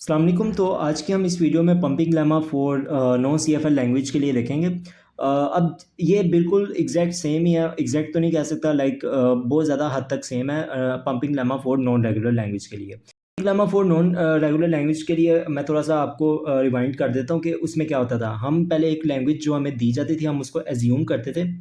अस्सलाम वालेकुम। तो आज की हम इस वीडियो में pumping lemma for non CFL language के लिए देखेंगे। अब ये बिल्कुल एग्जैक्ट सेम ही है, एग्जैक्ट तो नहीं कह सकता, लाइक बहुत ज़्यादा हद तक सेम है pumping lemma for non regular language के लिए। Pumping lemma for non regular language के लिए मैं थोड़ा सा आपको रिवाइंड कर देता हूँ कि उसमें क्या होता था। हम पहले एक लैंग्वेज जो हमें दी जाती थी, हम उसको एज्यूम करते थे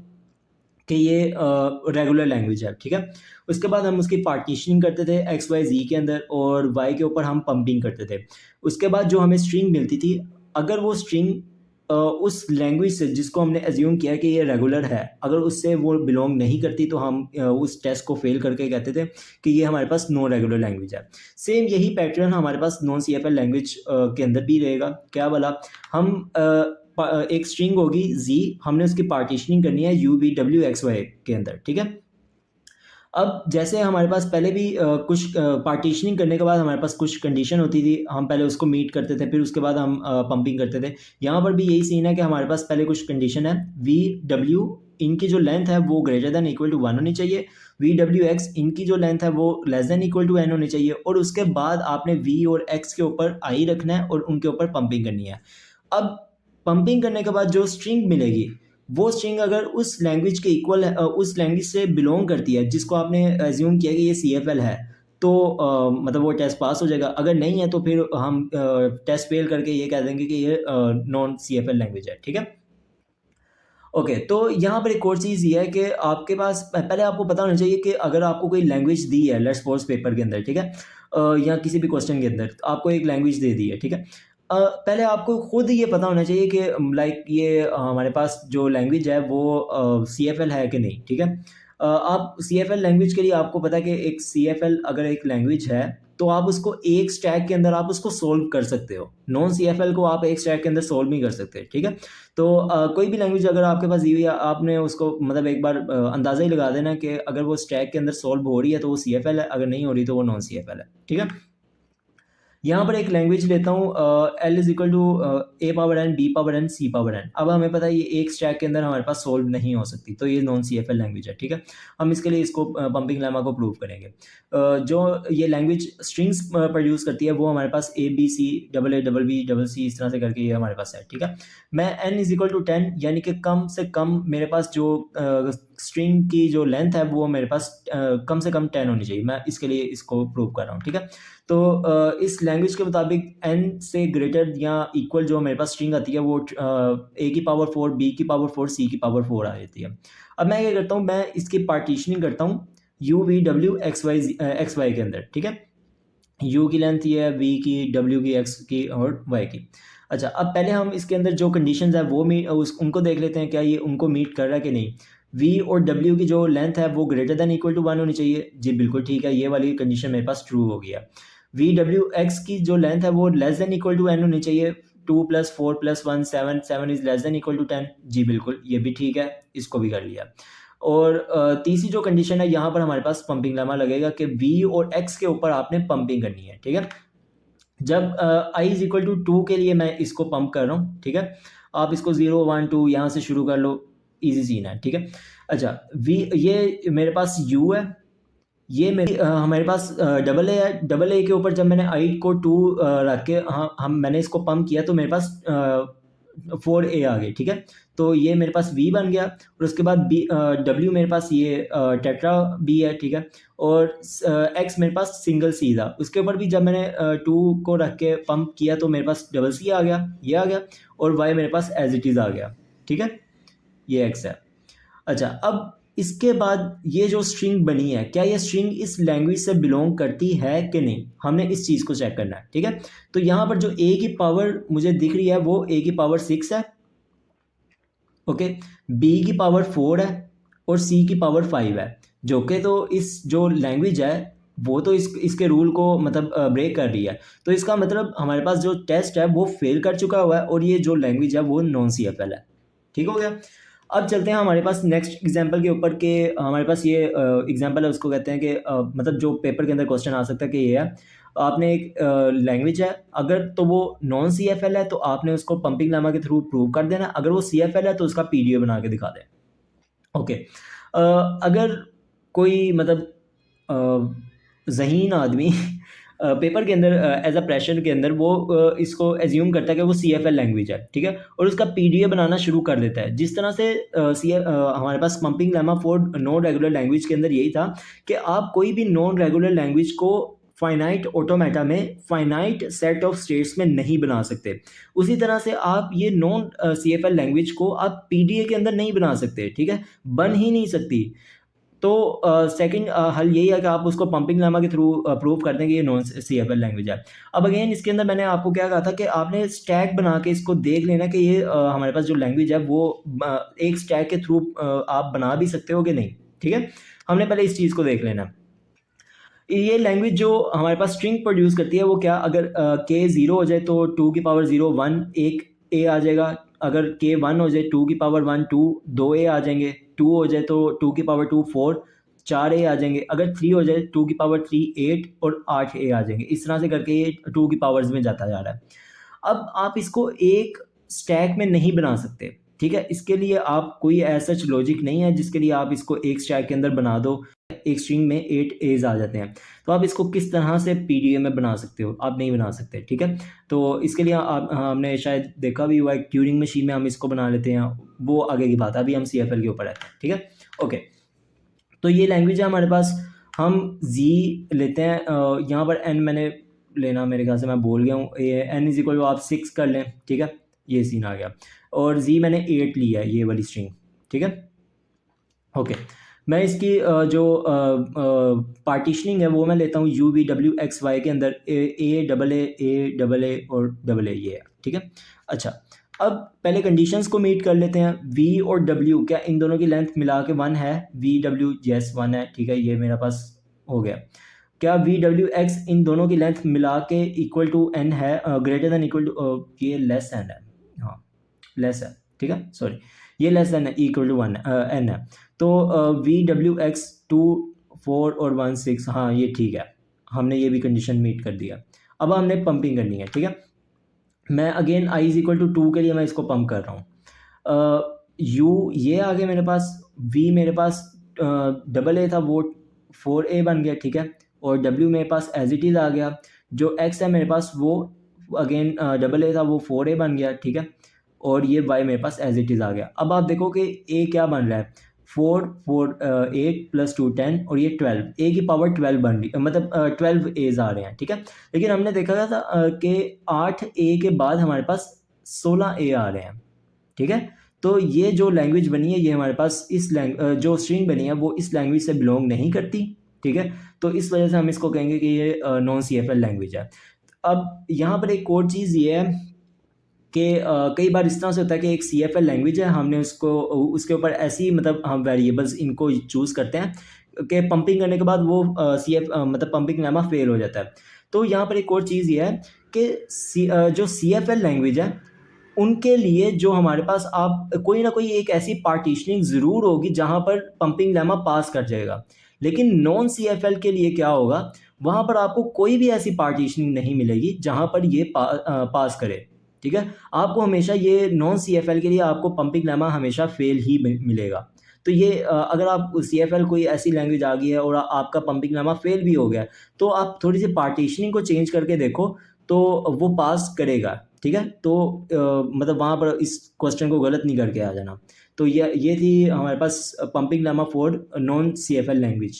कि ये रेगुलर लैंग्वेज है, ठीक है। उसके बाद हम उसकी पार्टीशनिंग करते थे एक्स वाई जी के अंदर, और वाई के ऊपर हम पंपिंग करते थे। उसके बाद जो हमें स्ट्रिंग मिलती थी, अगर वो स्ट्रिंग उस लैंग्वेज से जिसको हमने एज्यूम किया कि ये रेगुलर है, अगर उससे वो बिलोंग नहीं करती, तो हम उस टेस्ट को फेल करके कहते थे कि ये हमारे पास नॉन रेगुलर लैंग्वेज है। सेम यही पैटर्न हमारे पास non C F L language के अंदर भी रहेगा। क्या बोला, हम एक स्ट्रिंग होगी जी, हमने उसकी पार्टीशनिंग करनी है यू वी डब्ल्यू एक्स वाई के अंदर, ठीक है। अब जैसे हमारे पास पहले भी कुछ पार्टीशनिंग करने के बाद हमारे पास कुछ कंडीशन होती थी, हम पहले उसको मीट करते थे, फिर उसके बाद हम पंपिंग करते थे। यहाँ पर भी यही सीन है कि हमारे पास पहले कुछ कंडीशन है, वी डब्ल्यू इनकी जो लेंथ है वो ग्रेटर देन इक्वल टू 1 होनी चाहिए, वी डब्ल्यू एक्स इनकी जो लेंथ है वो less than equal to n होनी चाहिए, और उसके बाद आपने वी और एक्स के ऊपर आई रखना है और उनके ऊपर पंपिंग करनी है। अब पंपिंग करने के बाद जो स्ट्रिंग मिलेगी, वो स्ट्रिंग अगर उस लैंग्वेज के इक्वल है, उस लैंग्वेज से बिलोंग करती है जिसको आपने एज्यूम किया कि ये सीएफएल है, तो मतलब वो टेस्ट पास हो जाएगा। अगर नहीं है तो फिर हम टेस्ट फेल करके ये कह देंगे कि ये नॉन सीएफएल लैंग्वेज है, ठीक है। ओके, तो यहाँ पर एक और चीज़ ये है कि आपके पास पहले आपको पता होना चाहिए कि अगर आपको कोई लैंग्वेज दी है, लेट्स सपोज पेपर के अंदर, ठीक है, या किसी भी क्वेश्चन के अंदर तो आपको एक लैंग्वेज दे दी है, ठीक है। पहले आपको खुद ये पता होना चाहिए कि लाइक ये हमारे पास जो लैंग्वेज है वो सी एफ एल है कि नहीं, ठीक है। आप सी एफ एल लैंग्वेज के लिए आपको पता है कि एक सी एफ एल अगर एक लैंग्वेज है, तो आप उसको एक स्टैक के अंदर आप उसको सोल्व कर सकते हो। नॉन सी एफ एल को आप एक स्टैक के अंदर सोल्व नहीं कर सकते, ठीक है। तो कोई भी लैंग्वेज अगर आपके पास दी हुई है, आपने उसको मतलब एक बार अंदाज़ा ही लगा देना कि अगर वो स्टैक के अंदर सॉल्व हो रही है तो वो सी एफ एल है, अगर नहीं हो रही तो वो नॉन सी एफ एल है, ठीक है। यहाँ पर एक लैंग्वेज लेता हूँ, L is equal to a power n b power n c power n. अब हमें पता है ये एक स्टैक के अंदर हमारे पास सोल्व नहीं हो सकती, तो ये non C F L language है, ठीक है। हम इसके लिए इसको पंपिंग लेमा को प्रूव करेंगे। जो ये लैंग्वेज स्ट्रिंग्स प्रोड्यूस करती है वो हमारे पास A B C double A double B double C इस तरह से करके ये हमारे पास है, ठीक है। मैं एन इज इक्वल टू 10 यानी कि कम से कम मेरे पास जो स्ट्रिंग की जो लेंथ है वो मेरे पास कम से कम 10 होनी चाहिए। मैं इसके लिए इसको प्रूव कर रहा हूँ, ठीक है। तो इस लैंग्वेज के मुताबिक एन से ग्रेटर या इक्वल जो मेरे पास स्ट्रिंग आती है वो ए की पावर 4 बी की पावर 4 सी की पावर 4 आ जाती है। अब मैं क्या करता हूँ, मैं इसकी पार्टीशनिंग करता हूँ यू वी डब्ल्यू एक्स वाई के अंदर, ठीक है। यू की लेंथ ये है, वी की, डब्ल्यू की, एक्स की और वाई की। अच्छा, अब पहले हम इसके अंदर जो कंडीशंस है वो उनको देख लेते हैं, क्या ये उनको मीट कर रहा है कि नहीं। वी और डब्ल्यू की जो लेंथ है वो ग्रेटर देन इक्वल टू 1 होनी चाहिए, जी बिल्कुल ठीक है, ये वाली कंडीशन मेरे पास ट्रू हो गया। वी डब्ल्यू एक्स की जो लेंथ है वो less than equal to n होनी चाहिए, 2 + 4 + 1 7, 7 is less than equal to 10, जी बिल्कुल ये भी ठीक है, इसको भी कर लिया। और तीसरी जो कंडीशन है, यहाँ पर हमारे पास पंपिंग लेमा लगेगा कि वी और एक्स के ऊपर आपने पंपिंग करनी है, ठीक है। जब आई इज इक्वल टू 2 के लिए मैं इसको पंप कर रहा हूँ, ठीक है। आप इसको 0 1 2 यहाँ से शुरू कर लो, इजी सीन है, ठीक है। अच्छा, वी ये मेरे पास यू है, ये मेरी हमारे पास डबल ए है। डबल ए के ऊपर जब मैंने आई को 2 रख के हम मैंने इसको पंप किया तो मेरे पास 4 ए आ गई, ठीक है। तो ये मेरे पास वी बन गया, और उसके बाद बी डब्ल्यू मेरे पास ये टेट्रा बी है, ठीक है। और एक्स मेरे पास सिंगल सी था। उसके ऊपर भी जब मैंने 2 को रख के पंप किया तो मेरे पास डबल सी आ गया, ये आ गया, और वाई मेरे पास एज इट इज़ आ गया, ठीक है। ये एक्स है। अच्छा, अब इसके बाद ये जो स्ट्रिंग बनी है, क्या ये स्ट्रिंग इस लैंग्वेज से बिलोंग करती है कि नहीं, हमने इस चीज़ को चेक करना है, ठीक है। तो यहाँ पर जो ए की पावर मुझे दिख रही है वो ए की पावर 6 है, ओके। बी की पावर 4 है और सी की पावर 5 है, जो कि तो इस जो लैंग्वेज है वो तो इसके रूल को मतलब ब्रेक कर रही है। तो इसका मतलब हमारे पास जो टेस्ट है वो फेल कर चुका हुआ है, और ये जो लैंग्वेज है वो नॉन सी एफ एल है, ठीक हो गया। अब चलते हैं हमारे पास नेक्स्ट एग्जांपल के ऊपर के हमारे पास ये एग्जांपल है, उसको कहते हैं कि मतलब जो पेपर के अंदर क्वेश्चन आ सकता है कि ये है, आपने एक लैंग्वेज है, अगर तो वो नॉन सी एफ एल है तो आपने उसको पंपिंग लेमा के थ्रू प्रूव कर देना, अगर वो सी एफ एल है तो उसका पीडीएफ बना के दिखा दें, ओके। अगर कोई मतलब ज़हीन आदमी पेपर के अंदर एज अ प्रेशर के अंदर वो इसको एज्यूम करता है कि वो CFL लैंग्वेज है, ठीक है, और उसका PDA बनाना शुरू कर देता है। जिस तरह से हमारे पास pumping lemma 4 non regular language के अंदर यही था कि आप कोई भी नॉन रेगुलर लैंग्वेज को फाइनाइट ऑटोमेटा में फाइनाइट सेट ऑफ स्टेट्स में नहीं बना सकते। उसी तरह से आप ये नॉन CFL लैंग्वेज को आप PDA के अंदर नहीं बना सकते, ठीक है, बन ही नहीं सकती। तो सेकंड हल यही है कि आप उसको पंपिंग लेमा के थ्रू प्रूव कर दें कि ये नॉन CFL लैंग्वेज है। अब अगेन इसके अंदर मैंने आपको क्या कहा था कि आपने स्टैक बना के इसको देख लेना कि ये हमारे पास जो लैंग्वेज है वो एक स्टैक के थ्रू आप बना भी सकते हो कि नहीं, ठीक है। हमने पहले इस चीज़ को देख लेना। ये लैंग्वेज जो हमारे पास स्ट्रिंग प्रोड्यूस करती है वो क्या, अगर k 0 हो जाए तो 2 की पावर 0 1 एक a आ जाएगा, अगर k 1 हो जाए 2 की पावर 1 2 2 a आ जाएंगे, 2 हो जाए तो 2 की पावर 2 4 4 a आ जाएंगे, अगर 3 हो जाए 2 की पावर 3 8 और 8 a आ जाएंगे। इस तरह से करके ये 2 की पावर्स में जाता जा रहा है। अब आप इसको एक स्टैक में नहीं बना सकते, ठीक है, इसके लिए आप कोई ऐसा सच लॉजिक नहीं है जिसके लिए आप इसको एक स्टैक के अंदर बना दो। एक स्ट्रिंग में 8 एज आ जाते हैं, तो आप इसको किस तरह से PDA में बना सकते हो, आप नहीं बना सकते, ठीक है। तो इसके लिए आप हमने शायद देखा भी हुआ है, ट्यूरिंग मशीन में हम इसको बना लेते हैं, वो आगे की बात है, अभी हम CFL के ऊपर है, ठीक है। ओके, तो ये लैंग्वेज है हमारे पास। हम Z लेते हैं, यहाँ पर N मैंने लेना मेरे ख्याल से मैं भूल गया हूँ, N इज इक्वल आप 6 कर लें, ठीक है, ये सीन आ गया, और Z मैंने 8 लिया है, ये वाली स्ट्रिंग, ठीक है। ओके, मैं इसकी जो पार्टीशनिंग है वो मैं लेता हूँ UVWXY के अंदर A और AA ये है, ठीक है। अच्छा, अब पहले कंडीशंस को मीट कर लेते हैं। V और W क्या इन दोनों की लेंथ मिला के 1 है? VW यस 1 है, ठीक है, ये मेरे पास हो गया। क्या VWX इन दोनों की लेंथ मिला के इक्वल टू N है, ग्रेटर देन इक्वल टू, ये लेस N है, हाँ लेस है, ठीक है, सॉरी, ये less than equal to 1 N है। तो VWX 2 4 और 1 6, हाँ ये ठीक है, हमने ये भी कंडीशन मीट कर दिया। अब हमने पंपिंग करनी है, ठीक है। मैं again I is equal to 2 के लिए मैं इसको पंप कर रहा हूँ। U ये आ गया मेरे पास, V मेरे पास AA था वो 4A बन गया, ठीक है, और W मेरे पास एज इट इज़ आ गया। जो X है मेरे पास वो अगेन AA था वो 4A बन गया, ठीक है, और ये Y मेरे पास एज इट इज़ आ गया। अब आप देखो कि A क्या बन रहा है, 4 4 8 प्लस 2 10 और ये 12, A की पावर 12 बन रही, मतलब 12 A's आ रहे हैं, ठीक है। लेकिन हमने देखा था कि 8A के बाद हमारे पास 16A आ रहे हैं, ठीक है। तो ये जो लैंग्वेज बनी है ये हमारे पास जो स्ट्रिंग बनी है वो इस लैंग्वेज से बिलोंग नहीं करती, ठीक है। तो इस वजह से हम इसको कहेंगे कि ये नॉन CFL लैंग्वेज है। अब यहाँ पर एक और चीज़ ये है कि कई बार इस तरह से होता है कि एक CFL लैंग्वेज है, हमने उसको उसके ऊपर ऐसी मतलब हम वेरिएबल्स इनको चूज़ करते हैं कि पंपिंग करने के बाद वो मतलब पंपिंग लेमा फेल हो जाता है। तो यहाँ पर एक और चीज़ ये है कि जो CFL लैंग्वेज है उनके लिए जो हमारे पास आप कोई ना कोई एक ऐसी पार्टीशनिंग ज़रूर होगी जहाँ पर पंपिंग लेमा पास कर जाएगा। लेकिन नॉन CFL के लिए क्या होगा, वहाँ पर आपको कोई भी ऐसी पार्टीशनिंग नहीं मिलेगी जहाँ पर ये पास करे, ठीक है। आपको हमेशा ये नॉन CFL के लिए आपको पंपिंग लेमा हमेशा फेल ही मिलेगा। तो ये अगर आप CFL कोई ऐसी लैंग्वेज आ गई है और आपका पंपिंग लेमा फेल भी हो गया है, तो आप थोड़ी सी पार्टीशनिंग को चेंज करके देखो तो वो पास करेगा, ठीक है। तो मतलब वहाँ पर इस क्वेश्चन को गलत नहीं करके आ जाना। तो ये थी हमारे पास pumping lemma for non CFL language.